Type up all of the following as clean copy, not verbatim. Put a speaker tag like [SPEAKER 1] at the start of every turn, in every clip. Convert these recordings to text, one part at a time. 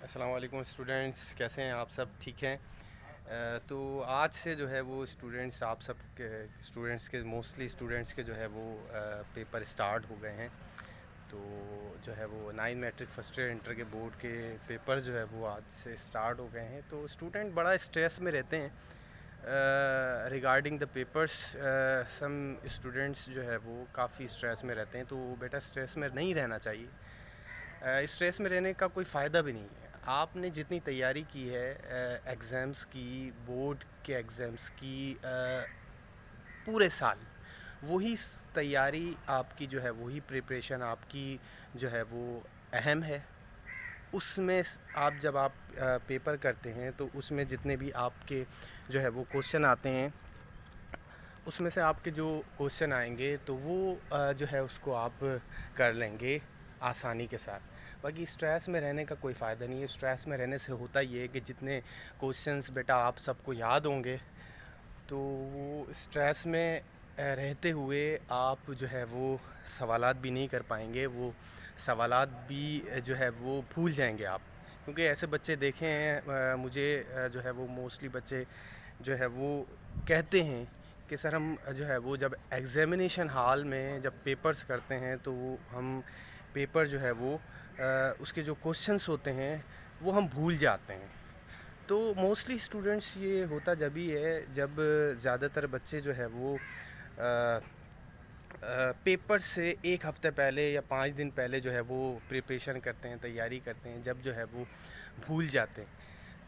[SPEAKER 1] السلام علیکم اسٹوڈینٹس، کیسے ہیں آپ؟ سب ٹھیک ہیں؟ تو آج سے جو ہے وہ اسٹوڈینٹس، آپ سب کے اسٹوڈینٹس کے موسٹلی اسٹوڈینٹس کے جو ہے وہ پیپر اسٹارٹ ہو گئے ہیں. تو جو ہے وہ 9 میٹرک فرسٹ ایئر انٹر کے بورڈ کے پیپر جو ہے وہ آج سے اسٹارٹ ہو گئے ہیں. تو اسٹوڈنٹ بڑا اسٹریس میں رہتے ہیں regarding the papers. Some students جو ہے وہ کافی اسٹریس میں رہتے ہیں. تو بیٹا اسٹریس میں نہیں رہنا چاہیے. اسٹریس میں رہنے کا کوئی فائدہ بھی نہیں ہے. آپ نے جتنی تیاری کی ہے ایگزامس کی، بورڈ کے ایگزامس کی پورے سال، وہی تیاری آپ کی جو ہے، وہی پریپریشن آپ کی جو ہے وہ اہم ہے. اس میں جب آپ پیپر کرتے ہیں تو اس میں جتنے بھی آپ کے جو ہے وہ کوشچن آتے ہیں، اس میں سے آپ کے جو کوشچن آئیں گے تو وہ جو ہے اس کو آپ کر لیں گے آسانی کے ساتھ. باقی اسٹریس میں رہنے کا کوئی فائدہ نہیں ہے. اسٹریس میں رہنے سے ہوتا یہ ہے کہ جتنے کوشچنس بیٹا آپ سب کو یاد ہوں گے، تو وہ اسٹریس میں رہتے ہوئے آپ جو ہے وہ سوالات بھی نہیں کر پائیں گے. وہ سوالات بھی جو ہے وہ بھول جائیں گے آپ. کیونکہ ایسے بچے دیکھے ہیں مجھے، جو ہے وہ موسٹلی بچے جو ہے وہ کہتے ہیں کہ سر ہم جو ہے وہ جب ایگزامینیشن ہال میں جب پیپرز کرتے ہیں تو وہ ہم پیپر جو ہے وہ اس کے جو کوشچنس ہوتے ہیں وہ ہم بھول جاتے ہیں. تو موسٹلی اسٹوڈنٹس یہ ہوتا جبھی ہے جب زیادہ تر بچے جو ہے وہ پیپر سے ایک ہفتے پہلے یا 5 دن پہلے جو ہے وہ پریپریشن کرتے ہیں، تیاری کرتے ہیں، جب جو ہے وہ بھول جاتے ہیں.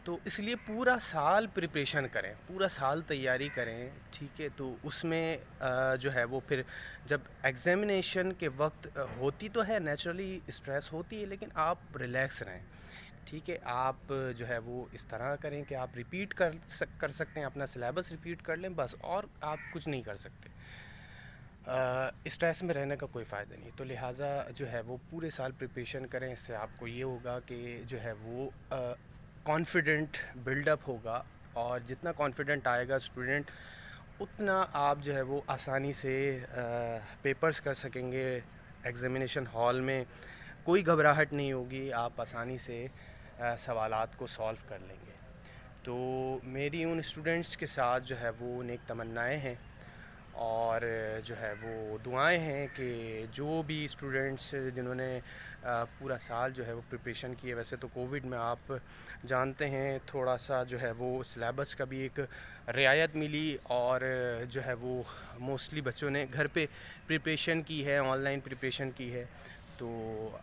[SPEAKER 1] تو اس لیے پورا سال پریپریشن کریں، پورا سال تیاری کریں، ٹھیک ہے. تو اس میں جو ہے وہ پھر جب ایگزامینیشن کے وقت ہوتی تو ہے، نیچرلی اسٹریس ہوتی ہے، لیکن آپ ریلیکس رہیں، ٹھیک ہے. آپ جو ہے وہ اس طرح کریں کہ آپ ریپیٹ کر سکتے ہیں، اپنا سلیبس ریپیٹ کر لیں بس، اور آپ کچھ نہیں کر سکتے. اسٹریس میں رہنے کا کوئی فائدہ نہیں. تو لہٰذا جو ہے وہ پورے سال پریپریشن کریں. اس سے آپ کو یہ ہوگا کہ جو ہے وہ کانفیڈنٹ بلڈ اپ ہوگا، اور جتنا کانفیڈنٹ آئے گا اسٹوڈنٹ، اتنا آپ جو ہے وہ آسانی سے پیپرز کر سکیں گے. ایگزامینیشن ہال میں کوئی گھبراہٹ نہیں ہوگی، آپ آسانی سے سوالات کو سولو کر لیں گے. تو میری ان اسٹوڈنٹس کے ساتھ جو ہے وہ نیک تمنائیں ہیں، اور جو ہے وہ دعائیں ہیں کہ جو بھی اسٹوڈنٹس جنہوں نے پورا سال جو ہے وہ پریپریشن کی ہے. ویسے تو کووڈ میں آپ جانتے ہیں تھوڑا سا جو ہے وہ سلیبس کا بھی ایک رعایت ملی، اور جو ہے وہ موسٹلی بچوں نے گھر پہ پریپریشن کی ہے، آن لائن پریپریشن کی ہے. تو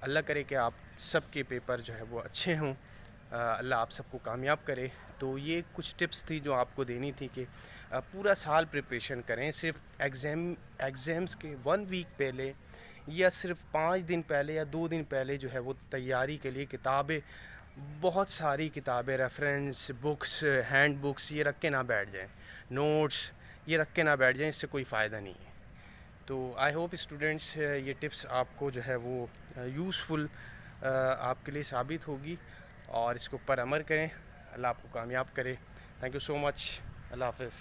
[SPEAKER 1] اللہ کرے کہ آپ سب کے پیپر جو ہے وہ اچھے ہوں، اللہ آپ سب کو کامیاب کرے. تو یہ کچھ ٹپس تھی جو آپ کو دینی تھی کہ پورا سال پریپریشن کریں. صرف ایگزامس کے 1 ویک پہلے یا صرف 5 دن پہلے یا 2 دن پہلے جو ہے وہ تیاری کے لیے کتابیں، بہت ساری کتابیں، ریفرنس بکس، ہینڈ بکس، یہ رکھ کے نہ بیٹھ جائیں. نوٹس یہ رکھ کے نہ بیٹھ جائیں، اس سے کوئی فائدہ نہیں ہے. تو آئی ہوپ اسٹوڈنٹس یہ ٹپس آپ کو جو ہے وہ یوزفل آپ کے لیے ثابت ہوگی، اور اس کے اوپر عمل کریں. اللہ آپ کو کامیاب کرے. تھینک یو سو مچ. اللہ حافظ.